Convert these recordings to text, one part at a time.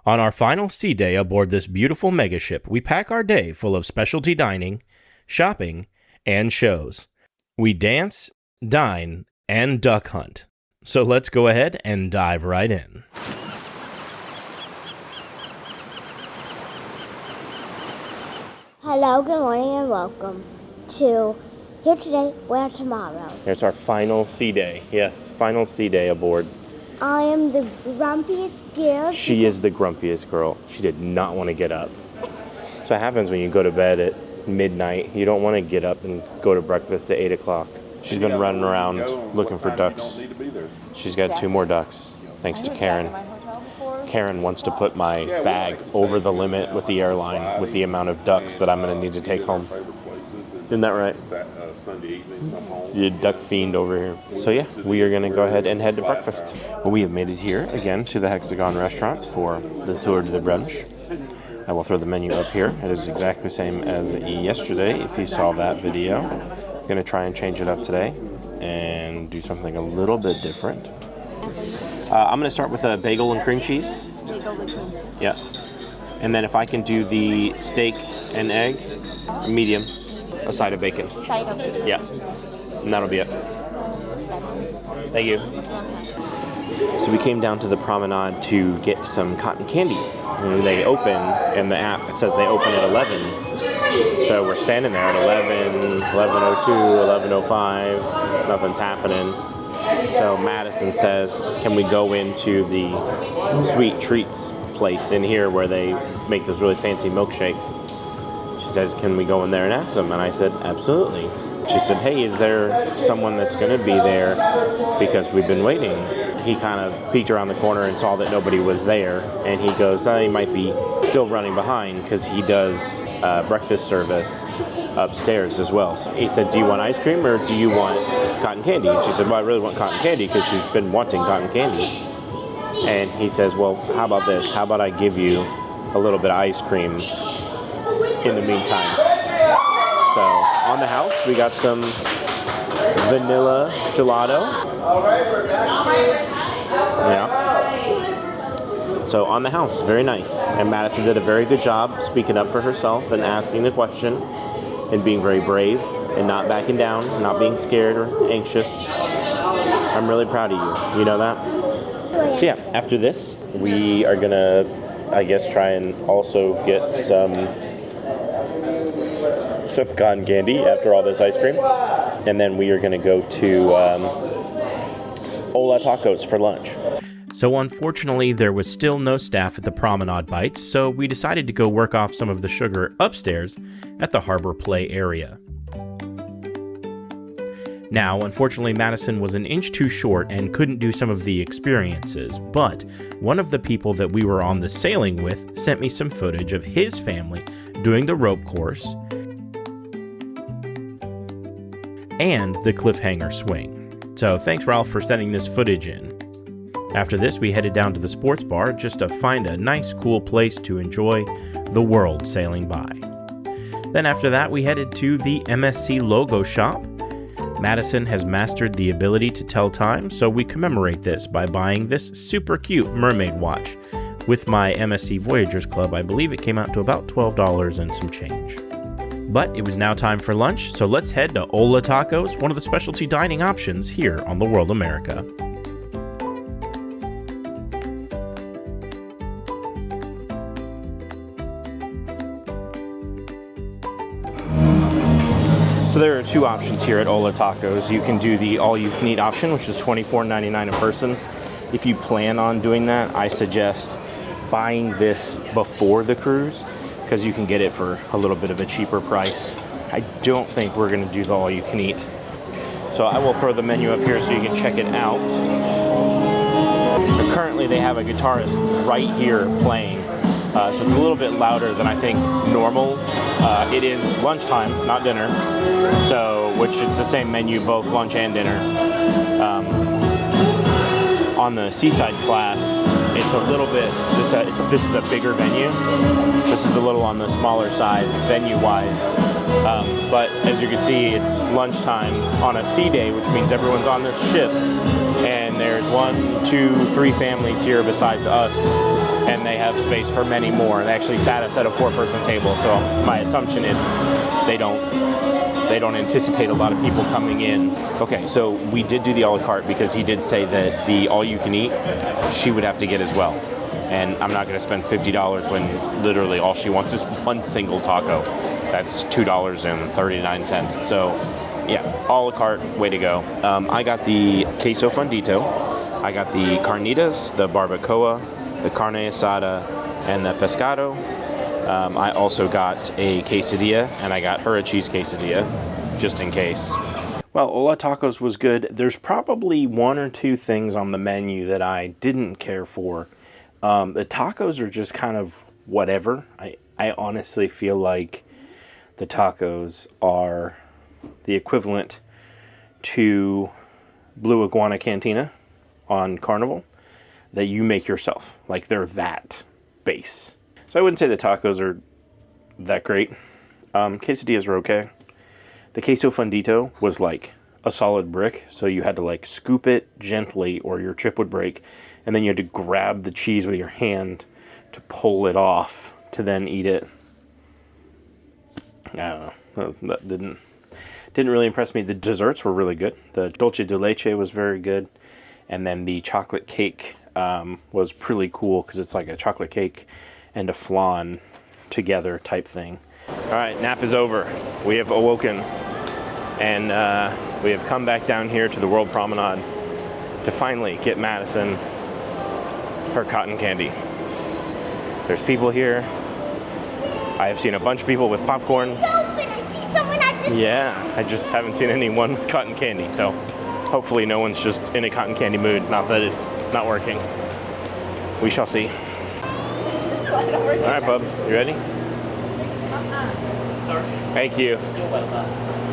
On our final sea day aboard this beautiful megaship, we pack our day full of specialty dining, shopping, and shows. We dance, dine, and duck hunt. So let's go ahead and dive right in. Hello, good morning, and welcome to Here Today, Where Tomorrow. It's our final sea day. Yes, final sea day aboard. I am the grumpiest girl. She is the grumpiest girl. She did not want to get up. That's what happens when you go to bed at midnight. You don't want to get up and go to breakfast at 8 o'clock. She's been running around looking for ducks. She's got 2 more ducks, thanks to Karen. Karen wants to put my bag over the limit with the airline with the amount of ducks that I'm going to need to take home. Isn't that right? Sunday evening, come home. The duck fiend over here. So yeah, we are going to go ahead and head to breakfast. Well, we have made it here again to the Hexagon restaurant for the Tour de Brunch. I will throw the menu up here. It is exactly the same as yesterday if you saw that video. I'm going to try and change it up today and do something a little bit different. I'm going to start with a bagel and cream cheese. Bagel with cream cheese. Yeah. And then if I can do the steak and egg, medium, a side of bacon. Side of bacon. Yeah. And that'll be it. Thank you. Okay. So we came down to the promenade to get some cotton candy. And they open, in the app, it says they open at 11. So we're standing there at 11, 11:02, 11:05. Nothing's happening. So Madison says, can we go into the sweet treats place in here where they make those really fancy milkshakes? She says, can we go in there and ask them? And I said, absolutely. She said, hey, is there someone that's going to be there because we've been waiting? He kind of peeked around the corner and saw that nobody was there. And he goes, he might be still running behind because he does breakfast service upstairs as well. So he said, do you want ice cream or do you want cotton candy? And she said, well, I really want cotton candy because she's been wanting cotton candy. And he says, well, how about this? How about I give you a little bit of ice cream in the meantime? So on the house, we got some vanilla gelato. Yeah. So on the house, very nice. And Madison did a very good job speaking up for herself and asking the question and being very brave and not backing down, not being scared or anxious. I'm really proud of you. You know that? So yeah, after this, we are gonna, I guess, try and also get some cotton candy after all this ice cream. And then we are gonna go to Hola Tacos for lunch. So unfortunately, there was still no staff at the Promenade Bites, so we decided to go work off some of the sugar upstairs at the Harbor Play area. Now, unfortunately, Madison was an inch too short and couldn't do some of the experiences, but one of the people that we were on the sailing with sent me some footage of his family doing the rope course and the cliffhanger swing. So thanks, Ralph, for sending this footage in. After this, we headed down to the sports bar just to find a nice, cool place to enjoy the world sailing by. Then after that, we headed to the MSC logo shop. Madison has mastered the ability to tell time, so we commemorate this by buying this super cute mermaid watch. With my MSC Voyagers Club, I believe it came out to about $12 and some change. But it was now time for lunch, so let's head to Hola Tacos, one of the specialty dining options here on the World America. So there are 2 options here at Hola Tacos. You can do the all-you-can-eat option, which is $24.99 a person. If you plan on doing that, I suggest buying this before the cruise because you can get it for a little bit of a cheaper price. I don't think we're going to do the all-you-can-eat. So I will throw the menu up here so you can check it out. But currently they have a guitarist right here playing. So it's a little bit louder than I think normal. It is lunchtime, not dinner, so which is the same menu, both lunch and dinner. On the Seaside class, it's a little bit, this is a bigger venue. This is a little on the smaller side venue-wise. But as you can see, it's lunchtime on a sea day, which means everyone's on the ship. And there's 1, 2, 3 families here besides us. And they have enough space for many more. They actually sat us at a 4-person table, so my assumption is they don't anticipate a lot of people coming in. Okay, so we did do the a la carte because he did say that the all-you-can-eat she would have to get as well. And I'm not going to spend $50 when literally all she wants is one single taco. That's $2.39. So, yeah, a la carte, way to go. I got the queso fundito. I got the carnitas, the barbacoa, the carne asada, and the pescado. I also got a quesadilla, and I got her a cheese quesadilla, just in case. Well, Hola Tacos was good. There's probably 1 or 2 things on the menu that I didn't care for. The tacos are just kind of whatever. I honestly feel like the tacos are the equivalent to Blue Iguana Cantina on Carnival that you make yourself. Like, they're that base. So I wouldn't say the tacos are that great. Quesadillas are okay. The queso fundito was like a solid brick, so you had to like scoop it gently or your chip would break, and then you had to grab the cheese with your hand to pull it off to then eat it. I don't know. That didn't really impress me. The desserts were really good. The dulce de leche was very good, and then the chocolate cake was pretty cool because it's like a chocolate cake and a flan together type thing. All right, nap is over. We have awoken, and we have come back down here to the World Promenade to finally get Madison her cotton candy. There's people here. I have seen a bunch of people with popcorn. I see someone at this. Yeah, I just haven't seen anyone with cotton candy, so hopefully no one's just in a cotton candy mood, not that it's not working. We shall see. All right, bub, you ready? Sorry. Thank you.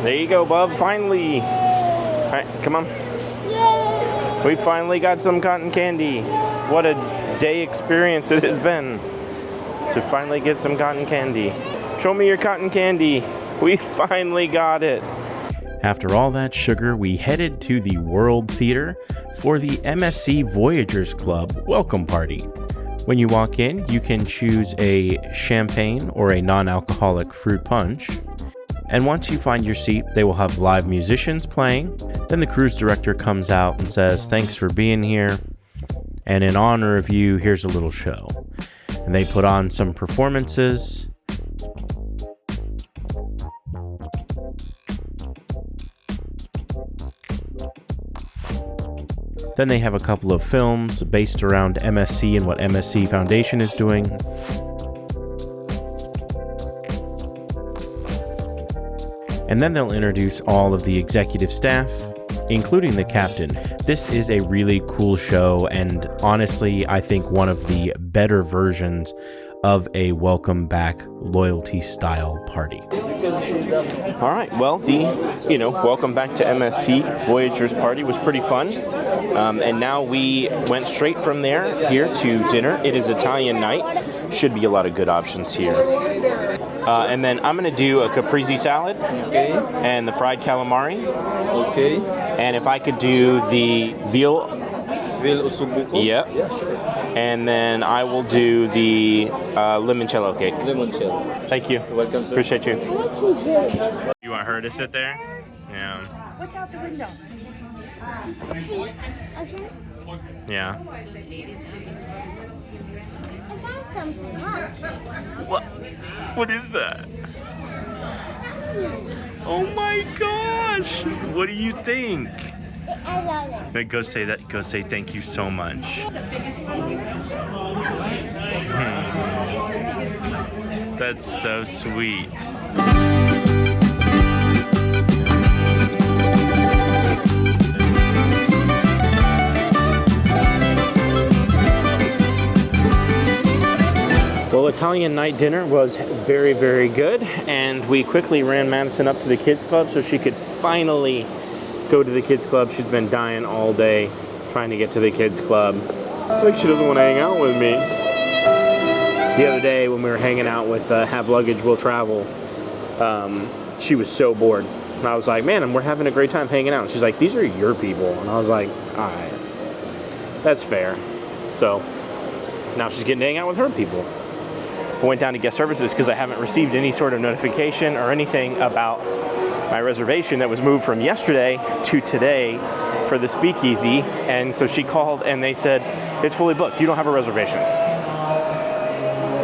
There you go, bub, finally. All right, come on. Yay! We finally got some cotton candy. What a day experience it has been to finally get some cotton candy. Show me your cotton candy. We finally got it. After all that sugar, we headed to the World Theater for the MSC Voyagers Club welcome party. When you walk in, you can choose a champagne or a non-alcoholic fruit punch. And once you find your seat, they will have live musicians playing. Then the cruise director comes out and says, "Thanks for being here. And in honor of you, here's a little show." And they put on some performances. Then they have a couple of films based around MSC and what MSC Foundation is doing. And then they'll introduce all of the executive staff, including the captain. This is a really cool show, and honestly, I think one of the better versions of a welcome back loyalty style party. All right, well, the welcome back to MSC Voyagers party was pretty fun. And now we went straight from there here to dinner. It is Italian night. Should be a lot of good options here. And then I'm going to do a caprese salad. Okay. And the fried calamari. Okay. And if I could do the veal. Veal ossobuco? Yep. Yeah, sure. And then I will do the limoncello cake. Limoncello. Thank you. You're welcome, sir. Appreciate you. What's he doing? You want her to sit there? Yeah. What's out the window? See? Ocean? Yeah. I found something. Huh? What? What is that? Oh my gosh! What do you think? I love it. Go say that. Go say thank you so much. That's so sweet. Well, Italian night dinner was very, very good, and we quickly ran Madison up to the kids club so she could finally go to the kids club. She's been dying all day trying to get to the kids club. It's like she doesn't want to hang out with me. The other day when we were hanging out with Have Luggage Will Travel, she was so bored. And I was like, man, we're having a great time hanging out. And she's like, these are your people. And I was like, all right, that's fair. So now she's getting to hang out with her people. I went down to guest services because I haven't received any sort of notification or anything about my reservation that was moved from yesterday to today for the Speakeasy. And so she called and they said, it's fully booked. You don't have a reservation.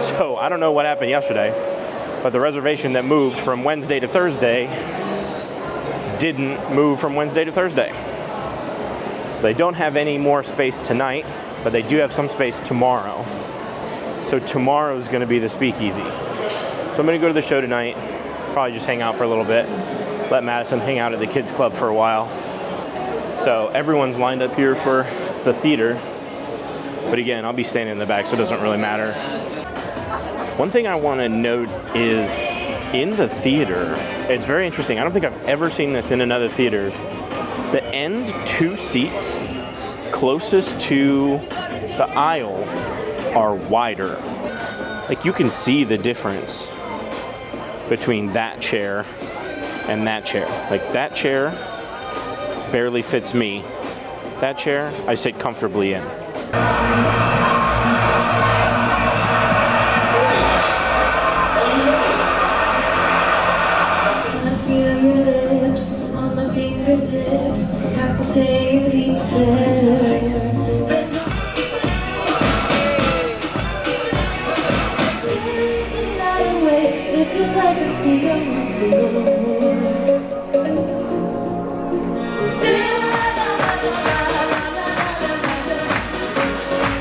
So I don't know what happened yesterday, but the reservation that moved from Wednesday to Thursday didn't move from Wednesday to Thursday. So they don't have any more space tonight, but they do have some space tomorrow. So tomorrow is going to be the Speakeasy. So I'm going to go to the show tonight, probably just hang out for a little bit, let Madison hang out at the kids club for a while. So everyone's lined up here for the theater, but again, I'll be standing in the back, so it doesn't really matter. One thing I want to note is in the theater, it's very interesting. I don't think I've ever seen this in another theater. The end two seats closest to the aisle are wider. Like you can see the difference between that chair and that chair. Like that chair barely fits me. That chair, I sit comfortably in. Have to say you think better. Another way, live your life and stay on the floor.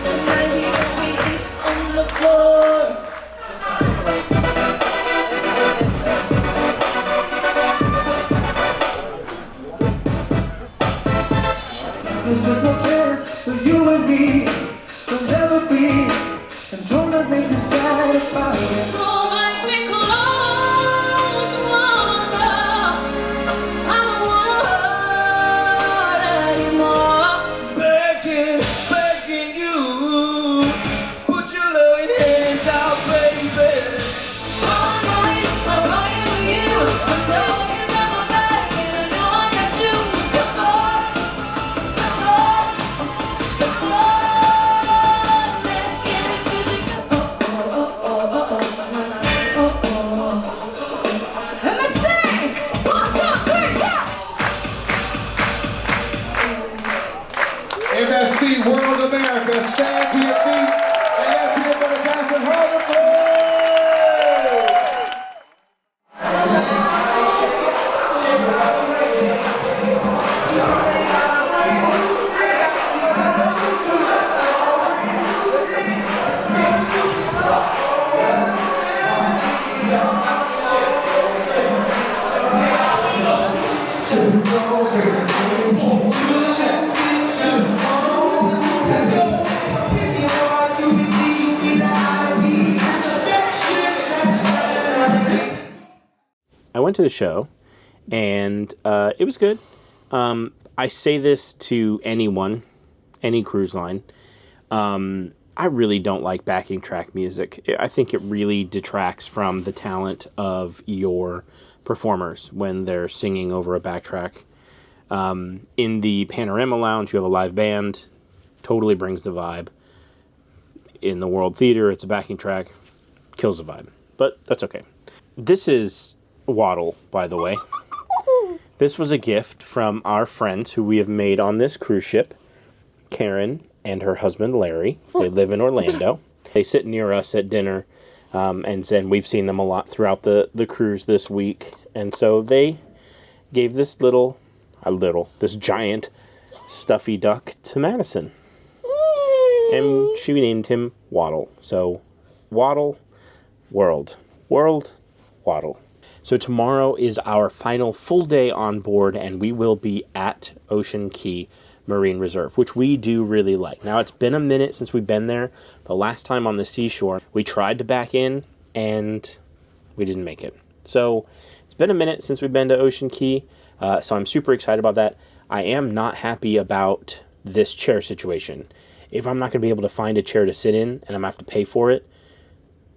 Tonight we gonna be on the floor. There's no chance for you and me. There'll never be. And don't let me be satisfied. Don't make me close, mama. I don't wanna hurt anymore. Begging you. Put your loving hands out, baby. I'm right with you. I know you got my back, and I know I got you. Let's get physical. MSC! 1, 2, 3, go! MSC World America, stand to your feet and let's hear for the cast of Overhyped. I went to the show, and it was good. I say this to anyone, any cruise line. I really don't like backing track music. I think it really detracts from the talent of your performers when they're singing over a backtrack. In the Panorama Lounge, you have a live band. Totally brings the vibe. In the World Theater, it's a backing track. Kills the vibe. But that's okay. This is Waddle, by the way. This was a gift from our friends who we have made on this cruise ship. Karen and her husband, Larry. They live in Orlando. They sit near us at dinner, and we've seen them a lot throughout the cruise this week. And so they gave this this giant stuffy duck to Madison. And she named him Waddle. So, Waddle, World, Waddle. So tomorrow is our final full day on board, and we will be at Ocean Key Marine Reserve, which we do really like. Now, it's been a minute since we've been there. The last time on the seashore, we tried to back in, and we didn't make it. So it's been a minute since we've been to Ocean Key, so I'm super excited about that. I am not happy about this chair situation. If I'm not going to be able to find a chair to sit in, and I'm going to have to pay for it,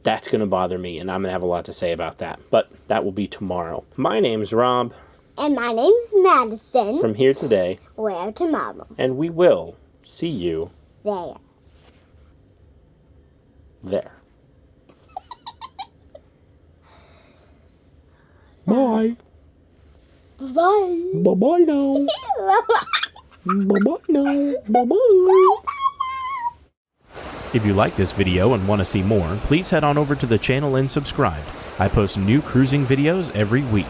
that's going to bother me, and I'm going to have a lot to say about that. But that will be tomorrow. My name's Rob. And my name's Madison. From Here Today. Where tomorrow? And we will see you There. There. Bye. Bye. Bye-bye now. Bye-bye now. Bye-bye. If you like this video and want to see more, please head on over to the channel and subscribe. I post new cruising videos every week.